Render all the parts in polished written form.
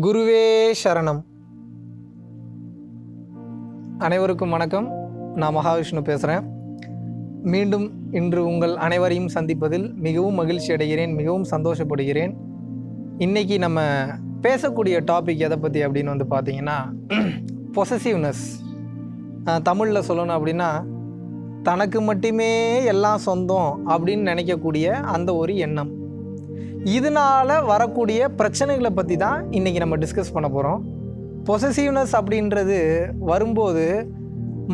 குருவே சரணம். அனைவருக்கும் வணக்கம். நான் மகாவிஷ்ணு பேசுகிறேன். மீண்டும் இன்று உங்கள் அனைவரையும் சந்திப்பதில் மிகவும் மகிழ்ச்சி அடைகிறேன், மிகவும் சந்தோஷப்படுகிறேன். இன்றைக்கி நம்ம பேசக்கூடிய டாபிக் எதை பற்றி அப்படின்னு வந்து பார்த்திங்கன்னா, பொசசிவ்னஸ். தமிழில் சொல்லணும் அப்படின்னா, தனக்கு மட்டுமே எல்லாம் சொந்தம் அப்படின்னு நினைக்கக்கூடிய அந்த ஒரு எண்ணம். இதனால் வரக்கூடிய பிரச்சனைகளை பற்றி தான் இன்றைக்கி நம்ம டிஸ்கஸ் பண்ண போகிறோம். பொசசிவ்னஸ் அப்படின்றது வரும்போது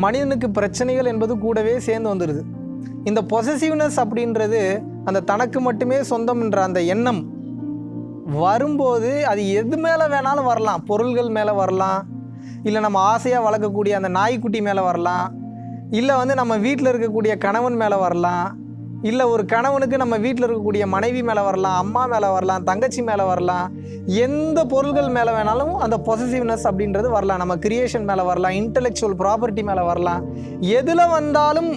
மனிதனுக்கு பிரச்சனைகள் என்பது கூடவே சேர்ந்து வந்துடுது. இந்த பொசசிவ்னஸ் அப்படின்றது அந்த தனக்கு மட்டுமே சொந்தம்ன்ற அந்த எண்ணம் வரும்போது அது எது மேலே வேணாலும் வரலாம். பொருள்கள் மேலே வரலாம், இல்லை நம்ம ஆசையாக வளர்க்கக்கூடிய அந்த நாய்க்குட்டி மேலே வரலாம், இல்லை நம்ம வீட்டில் இருக்கக்கூடிய கணவன் மேலே வரலாம், இல்லை ஒரு கணவனுக்கு நம்ம வீட்டில் இருக்கக்கூடிய மனைவி மேலே வரலாம், அம்மா மேலே வரலாம், தங்கச்சி மேலே வரலாம். எந்த பொருள்கள் மேலே வேணாலும் அந்த பொசசிவ்னஸ் அப்படின்றது வரலாம். நம்ம கிரியேஷன் மேலே வரலாம், இன்டெலெக்சுவல் ப்ராப்பர்ட்டி மேலே வரலாம். எதில் வந்தாலும்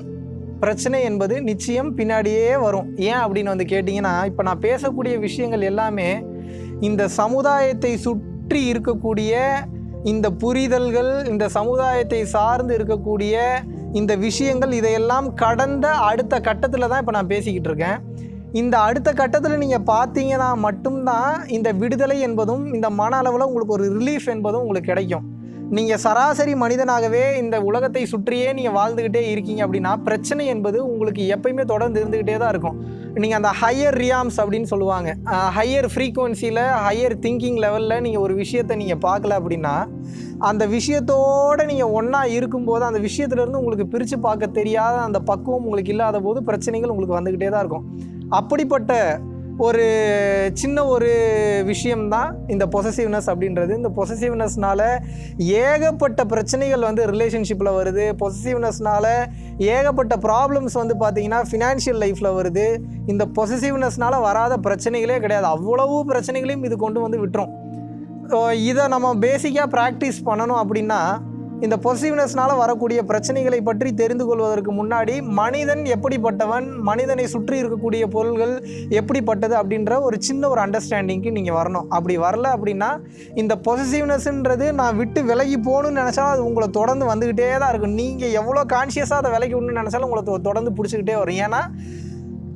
பிரச்சனை என்பது நிச்சயம் பின்னாடியே வரும். ஏன் அப்படின்னு வந்து கேட்டிங்கன்னா, இப்போ நான் பேசக்கூடிய விஷயங்கள் எல்லாமே இந்த சமுதாயத்தை சுற்றி இருக்கக்கூடிய இந்த புரிதல்கள், இந்த சமுதாயத்தை சார்ந்து இருக்கக்கூடிய இந்த விஷயங்கள், இதையெல்லாம் கடந்த அடுத்த கட்டத்தில் தான் இப்போ நான் பேசிக்கிட்டு இருக்கேன். இந்த அடுத்த கட்டத்தில் நீங்கள் பார்த்தீங்கன்னா மட்டும்தான் இந்த விடுதலை என்பதும் இந்த மன அளவில் உங்களுக்கு ஒரு ரிலீஃப் என்பதும் உங்களுக்கு கிடைக்கும். நீங்கள் சராசரி மனிதனாகவே இந்த உலகத்தை சுற்றியே நீங்கள் வாழ்ந்துக்கிட்டே இருக்கீங்க அப்படின்னா பிரச்சனை என்பது உங்களுக்கு எப்பயுமே தொடர்ந்து இருந்துக்கிட்டே தான் இருக்கும். நீங்கள் அந்த ஹையர் ரியாம்ஸ் அப்படின்னு சொல்லுவாங்க, ஹையர் ஃப்ரீக்குவன்சியில் ஹையர் திங்கிங் லெவலில் நீங்கள் ஒரு விஷயத்தை நீங்கள் பார்க்கல அப்படின்னா, அந்த விஷயத்தோடு நீங்கள் ஒன்றா இருக்கும்போது அந்த விஷயத்துலேருந்து உங்களுக்கு பிரித்து பார்க்க தெரியாத அந்த பக்குவம் உங்களுக்கு இல்லாத போது பிரச்சனைகள் உங்களுக்கு வந்துக்கிட்டே தான் இருக்கும். அப்படிப்பட்ட ஒரு சின்ன ஒரு விஷயம்தான் இந்த பொசசிவ்னஸ் அப்படின்றது. இந்த பொசசிவ்னஸ்னால ஏகப்பட்ட பிரச்சனைகள் வந்து ரிலேஷன்ஷிப்பில் வருது. பொசசிவ்னஸ்னால ஏகப்பட்ட ப்ராப்ளம்ஸ் வந்து பார்த்திங்கன்னா ஃபினான்ஷியல் லைஃப்பில் வருது. இந்த பொசசிவ்னஸ்னால வராத பிரச்சனைகளே கிடையாது. அவ்வளவு பிரச்சனைகளையும் இது கொண்டு வந்து விட்டுரும். இதை நம்ம பேசிக்காக ப்ராக்டிஸ் பண்ணணும் அப்படின்னா, இந்த பொசசிவ்னஸ்னால வரக்கூடிய பிரச்சனைகளை பற்றி தெரிந்து கொள்வதற்கு முன்னாடி மனிதன் எப்படிப்பட்டவன், மனிதனை சுற்றி இருக்கக்கூடிய பொருள்கள் எப்படிப்பட்டது அப்படின்ற ஒரு சின்ன ஒரு அண்டர்ஸ்டாண்டிங்க்கு நீங்கள் வரணும். அப்படி வரல அப்படின்னா இந்த பொசசிவ்னஸ்ன்றது நான் விட்டு விலகி போகணும்னு நினச்சாலும் அது உங்களை தொடர்ந்து வந்துக்கிட்டே தான் இருக்கும். நீங்கள் எவ்வளோ கான்ஷியஸாக அதை விலகி விடணும்னு நினச்சாலும் உங்களை தொடர்ந்து பிடிச்சிக்கிட்டே வரும். ஏன்னா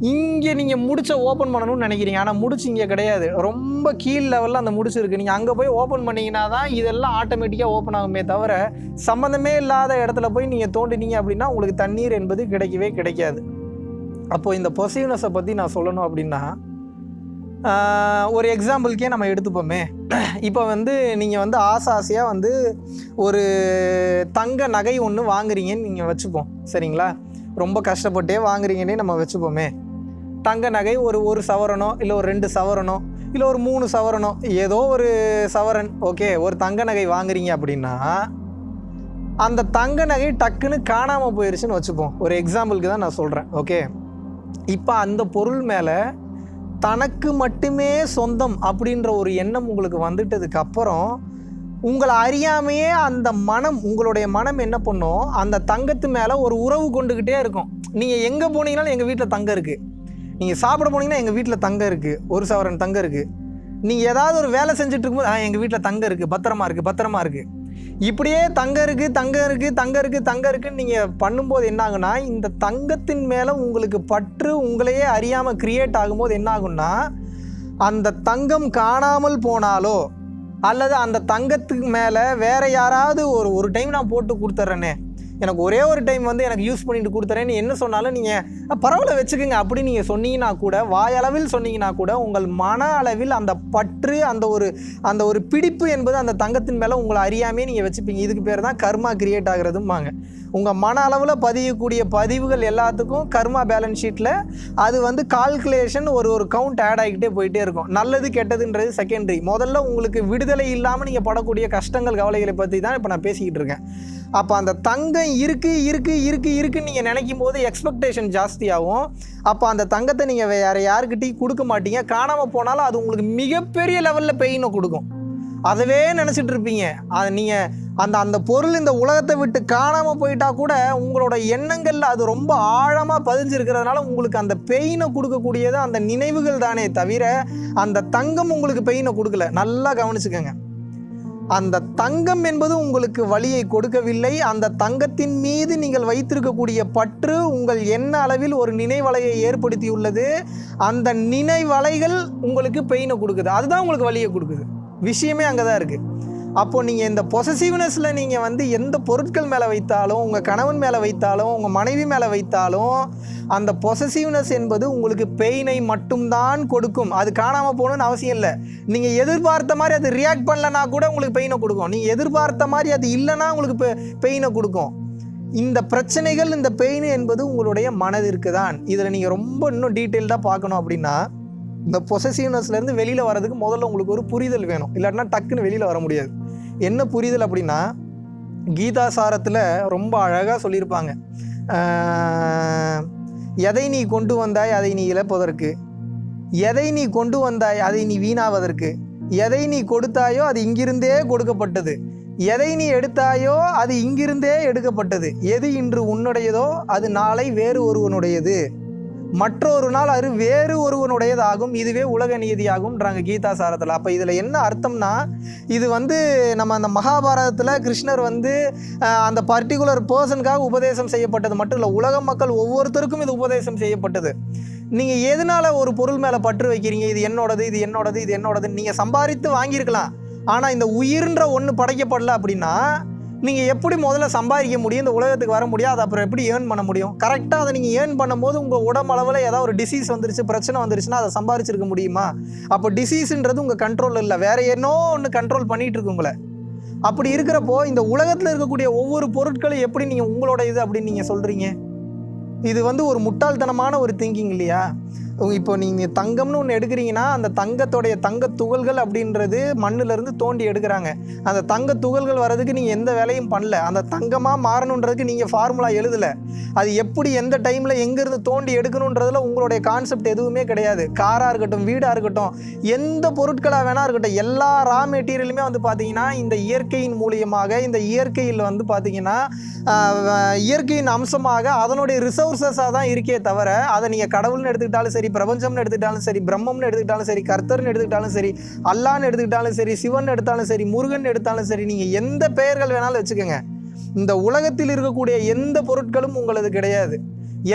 இங்கே நீங்கள் முடிச்ச ஓப்பன் பண்ணணும்னு நினைக்கிறீங்க, ஆனால் முடிச்சு இங்கே கிடையாது. ரொம்ப கீழ் லெவலில் அந்த முடிச்சு இருக்குது. நீங்கள் அங்கே போய் ஓப்பன் பண்ணிங்கன்னா தான் இதெல்லாம் ஆட்டோமேட்டிக்காக ஓப்பன் ஆகுமே தவிர, சம்மந்தமே இல்லாத இடத்துல போய் நீங்கள் தோண்டினீங்க அப்படின்னா உங்களுக்கு தண்ணீர் என்பது கிடைக்கவே கிடைக்காது. அப்போது இந்த பொசசிவ்னஸை பற்றி நான் சொல்லணும் அப்படின்னா, ஒரு எக்ஸாம்பிளுக்கே நம்ம எடுத்துப்போமே. இப்போ நீங்கள் ஆசையாக ஒரு தங்க நகை ஒன்று வாங்குறீங்கன்னு நீங்கள் வச்சுப்போம், சரிங்களா? ரொம்ப கஷ்டப்பட்டே வாங்குறீங்கன்னே நம்ம வச்சுப்போமே. தங்க நகை ஒரு சவரனோ, இல்லை ஒரு 2 சவரனோ, இல்லை ஒரு 3 சவரனோ, ஏதோ ஒரு சவரன், ஓகே, ஒரு தங்க நகை வாங்குறீங்க அப்படின்னா அந்த தங்க நகை டக்குன்னு காணாமல் போயிடுச்சுன்னு வச்சுப்போம். ஒரு எக்ஸாம்பிளுக்கு தான் நான் சொல்கிறேன், ஓகே? இப்போ அந்த பொருள் மேலே தனக்கு மட்டுமே சொந்தம் அப்படின்ற ஒரு எண்ணம் உங்களுக்கு வந்துட்டதுக்கப்புறம் உங்களை அறியாமையே அந்த மனம், உங்களுடைய மனம் என்ன பண்ணும், அந்த தங்கத்து மேலே ஒரு உறவு கொண்டுக்கிட்டே இருக்கும். நீங்கள் எங்கே போனீங்கன்னாலும் எங்கள் வீட்டில் தங்கம் இருக்குது, நீங்கள் சாப்பிட போனீங்கன்னா எங்கள் வீட்டில் தங்கம் இருக்குது, 1 சவரன் தங்கம் இருக்குது. நீங்கள் ஏதாவது ஒரு வேலை செஞ்சுட்டு இருக்கும்போது எங்கள் வீட்டில் தங்கம் இருக்குது, பத்திரமா இருக்குது. இப்படியே தங்கம் இருக்குன்னு நீங்கள் பண்ணும்போது என்ன ஆகுனா, இந்த தங்கத்தின் மேலே உங்களுக்கு பற்று உங்களையே அறியாமல் கிரியேட் ஆகும்போது என்ன ஆகுன்னா, அந்த தங்கம் காணாமல் போனாலோ அல்லது அந்த தங்கத்துக்கு மேலே வேறு யாராவது ஒரு டைம் நான் போட்டு கொடுத்துட்றேனே, எனக்கு ஒரே ஒரு டைம் எனக்கு யூஸ் பண்ணிட்டு கொடுத்துறேன்னு என்ன சொன்னாலும் நீங்கள் பரவாயில்ல வச்சுக்கோங்க அப்படி நீங்கள் சொன்னீங்கன்னா கூட, வாயளவில் சொன்னீங்கன்னா கூட, உங்கள் மன அளவில் அந்த பற்று, அந்த ஒரு பிடிப்பு என்பது அந்த தங்கத்தின் மேலே உங்களை அறியாமே நீங்கள் வச்சுப்பீங்க. இதுக்கு பேர் தான் கர்மா கிரியேட் ஆகிறதும்பாங்க. உங்கள் மன அளவில் பதியக்கூடிய பதிவுகள் எல்லாத்துக்கும் கர்மா பேலன்ஸ் ஷீட்டில் அது கால்குலேஷன் ஒரு கவுண்ட் ஆட் ஆகிக்கிட்டே போயிட்டே இருக்கும். நல்லது கெட்டதுன்றது செகண்டரி. முதல்ல உங்களுக்கு விடுதலை இல்லாமல் நீங்கள் படக்கூடிய கஷ்டங்கள், கவலைகளை பற்றி தான் இப்போ நான் பேசிக்கிட்டு இருக்கேன். அப்போ அந்த தங்கம் இருக்குன்னு நீங்கள் நினைக்கும் போது எக்ஸ்பெக்டேஷன் ஜாஸ்தியாகும். அப்போ அந்த தங்கத்தை நீங்கள் வேறு யாருக்கிட்டையும் கொடுக்க மாட்டீங்க. காணாமல் போனாலும் அது உங்களுக்கு மிகப்பெரிய லெவலில் பெயினை கொடுக்கும். அதவே நினச்சிட்டு இருப்பீங்க. அது நீங்கள் அந்த பொருள் இந்த உலகத்தை விட்டு காணாமல் போயிட்டா கூட உங்களோட எண்ணங்களில் அது ரொம்ப ஆழமாக பதிஞ்சிருக்கிறதுனால உங்களுக்கு அந்த பெயினை கொடுக்கக்கூடியது அந்த நினைவுகள் தானே தவிர அந்த தங்கம் உங்களுக்கு பெயினை கொடுக்கல. நல்லா கவனிச்சுக்கோங்க. அந்த தங்கம் என்பது உங்களுக்கு வலியை கொடுக்கவில்லை. அந்த தங்கத்தின் மீது நீங்கள் வைத்திருக்கக்கூடிய பற்று உங்கள் எண்ண அளவில் ஒரு நினைவலையை ஏற்படுத்தியுள்ளது. அந்த நினைவலைகள் உங்களுக்கு பெயினை கொடுக்குது, அதுதான் உங்களுக்கு வலியை கொடுக்குது. விஷயமே அங்கே தான் இருக்குது. அப்போது நீங்கள் இந்த பொசசிவ்னஸில் நீங்கள் வந்து எந்த பொருட்கள் மேலே வைத்தாலும், உங்கள் கணவன் மேலே வைத்தாலும், உங்கள் மனைவி மேலே வைத்தாலும், அந்த பொசசிவ்னஸ் என்பது உங்களுக்கு பெயினை மட்டும்தான் கொடுக்கும். அது காணாமல் போகணுன்னு அவசியம் இல்லை. நீங்கள் எதிர்பார்த்த மாதிரி அது ரியாக்ட் பண்ணலன்னா கூட உங்களுக்கு பெயினை கொடுக்கும். நீங்கள் எதிர்பார்த்த மாதிரி அது இல்லைன்னா உங்களுக்கு பெயினை கொடுக்கும். இந்த பிரச்சனைகள், இந்த பெயின் என்பது உங்களுடைய மனதிற்கு தான். இதில் நீங்கள் ரொம்ப இன்னும் டீட்டெயில்டாக பார்க்கணும் அப்படின்னா, இந்த பொசசிவ்னஸ்லேருந்து வெளியில் வர்றதுக்கு முதல்ல உங்களுக்கு ஒரு புரிதல் வேணும். இல்லாட்டினா டக்குன்னு வெளியில் வர முடியாது. என்ன புரிதல் அப்படின்னா, கீதா சாரத்தில் ரொம்ப அழகாக சொல்லியிருப்பாங்க. எதை நீ கொண்டு வந்தாய் அதை நீ இழப்பதற்கு, எதை நீ கொண்டு வந்தாய் அதை நீ வீணாவதற்கு, எதை நீ கொடுத்தாயோ அது இங்கிருந்தே கொடுக்கப்பட்டது, எதை நீ எடுத்தாயோ அது இங்கிருந்தே எடுக்கப்பட்டது, எது இன்று உன்னுடையதோ அது நாளை வேறு ஒருவனுடையது, மற்றொரு நாள் அது வேறு ஒருவனுடையதாகும், இதுவே உலக நீதியாகும்ன்றாங்க கீதா சாரத்தில். அப்போ இதில் என்ன அர்த்தம்னா, இது வந்து நம்ம அந்த மகாபாரதத்தில் கிருஷ்ணர் வந்து அந்த பர்டிகுலர் பர்சனுக்காக உபதேசம் செய்யப்பட்டது மட்டும் இல்லை, உலக மக்கள் ஒவ்வொருத்தருக்கும் இது உபதேசம் செய்யப்பட்டது. நீங்கள் எதனால் ஒரு பொருள் மேலே பற்று வைக்கிறீங்க? இது என்னோடது, இது என்னோடது, இது என்னோடதுன்னு நீங்கள் சம்பாதித்து வாங்கியிருக்கலாம். ஆனால் இந்த உயிர்ன்ற ஒன்று படைக்கப்படல அப்படின்னா நீங்கள் எப்படி முதல்ல சம்பாதிக்க முடியும், இந்த உலகத்துக்கு வர முடியும், அதை அப்புறம் எப்படி ஏர்ன் பண்ண முடியும்? கரெக்டாக அதை நீங்கள் ஏர்ன் பண்ணும்போது உங்கள் உடம்பளவில் ஏதாவது ஒரு டிசீஸ் வந்துருச்சு, பிரச்சனை வந்துருச்சுன்னா அதை சம்பாதிச்சிருக்க முடியுமா? அப்போ டிசீஸுன்றது உங்கள் கண்ட்ரோல் இல்லை, வேறு என்னோ ஒன்று கண்ட்ரோல் பண்ணிகிட்டு இருக்கு உங்களை. அப்படி இருக்கிறப்போ இந்த உலகத்தில் இருக்கக்கூடிய ஒவ்வொரு பொருட்களும் எப்படி நீங்கள் உங்களோட இது அப்படின்னு நீங்கள் சொல்கிறீங்க? இது வந்து ஒரு முட்டாள்தனமான ஒரு திங்கிங் இல்லையா? இப்போ நீங்கள் தங்கம்னு ஒன்று எடுக்கிறீங்கன்னா, அந்த தங்கத்தோடைய தங்க துகள்கள் அப்படின்றது மண்ணிலேருந்து தோண்டி எடுக்கிறாங்க. அந்த தங்க துகள்கள் வர்றதுக்கு நீங்கள் எந்த வேலையும் பண்ணல. அந்த தங்கமாக மாறணுன்றதுக்கு நீங்கள் ஃபார்முலா எழுதலை. அது எப்படி எந்த டைமில் எங்கேருந்து தோண்டி எடுக்கணுன்றதில் உங்களுடைய கான்செப்ட் எதுவுமே கிடையாது. காராக இருக்கட்டும், வீடாக இருக்கட்டும், எந்த பொருட்களாக வேணா இருக்கட்டும், எல்லா ரா மெட்டீரியலுமே வந்து பார்த்தீங்கன்னா இந்த இயற்கையின் மூலியமாக, இந்த இயற்கையில் வந்து பார்த்தீங்கன்னா இயற்கையின் அம்சமாக அதனுடைய ரிசோர்ஸஸாக தான் இருக்கே தவிர, அதை நீங்கள் கடவுள்னு எடுத்துக்கிட்டாலும் சரி, பிரபஞ்சம்னு எடுத்துக்கிட்டாலும் சரி, பிரம்மம்னு எடுத்துக்கிட்டாலும் சரி, கர்த்தர்னு எடுத்துக்கிட்டாலும் சரி, அல்லான்னு எடுத்துக்கிட்டாலும் சரி, சிவன் எடுத்தாலும் சரி, முருகன் எடுத்தாலும் சரி, நீங்கள் எந்த பெயர்கள் வேணாலும் வச்சுக்கோங்க. இந்த உலகத்தில் இருக்கக்கூடிய எந்த பொருட்களும் உங்களது கிடையாது.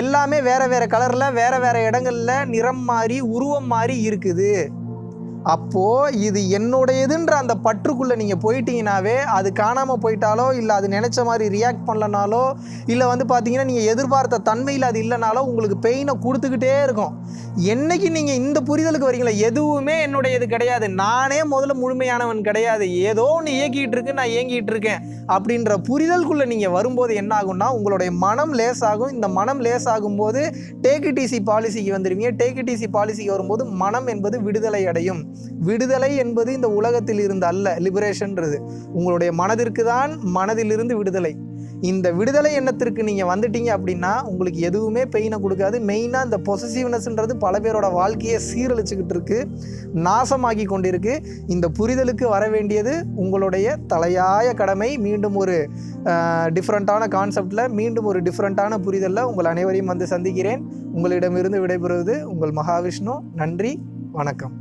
எல்லாமே வேற வேற கலரில், வேற வேற இடங்கள்ல நிறம் மாறி, உருவம் மாறி இருக்குது. அப்போது இது என்னுடையதுன்ற அந்த பற்றுக்குள்ளே நீங்கள் போயிட்டீங்கன்னாவே, அது காணாமல் போயிட்டாலோ, இல்லை அது நினச்ச மாதிரி ரியாக்ட் பண்ணலனாலோ, இல்லை வந்து பார்த்தீங்கன்னா நீங்கள் எதிர்பார்த்த தன்மையில் அது இல்லைனாலோ உங்களுக்கு பெயினை கொடுத்துக்கிட்டே இருக்கும். என்னைக்கு நீங்கள் இந்த புரிதலுக்கு வரீங்களா, எதுவுமே என்னுடையது கிடையாது, நானே முதல்ல முழுமையானவன் கிடையாது, ஏதோ ஒன்று இயக்கிட்டு இருக்கு, நான் இயங்கிட்டு இருக்கேன் அப்படின்ற புரிதலுக்குள்ளே நீங்கள் வரும்போது என்ன ஆகும்னா, உங்களுடைய மனம் லேசாகும். இந்த மனம் லேசாகும் போது டேக் இட் ஈஸி பாலிசிக்கு வந்துடுவீங்க. டேக் இட் ஈஸி பாலிசிக்கு வரும்போது மனம் என்பது விடுதலை அடையும். விடுதலை என்பது இந்த உலகத்தில் இருந்து அல்ல, லிபரேஷன்றது உங்களுடைய மனதிற்கு தான். மனதிலிருந்து விடுதலை. இந்த விடுதலை எண்ணத்திற்கு நீங்கள் வந்துட்டீங்க அப்படின்னா உங்களுக்கு எதுவுமே பெயினை கொடுக்காது. மெயினாக இந்த பொசசிவ்னஸ்ன்றது பல பேரோட வாழ்க்கையை சீரழிச்சுக்கிட்டு இருக்கு, நாசமாக்கி கொண்டிருக்கு. இந்த புரிதலுக்கு வர வேண்டியது உங்களுடைய தலையாய கடமை. மீண்டும் ஒரு டிஃப்ரெண்ட்டான கான்செப்டில், மீண்டும் ஒரு டிஃப்ரெண்ட்டான புரிதலில் உங்கள் அனைவரையும் வந்து சந்திக்கிறேன். உங்களிடமிருந்து விடைபெறுவது உங்கள் மகாவிஷ்ணு. நன்றி, வணக்கம்.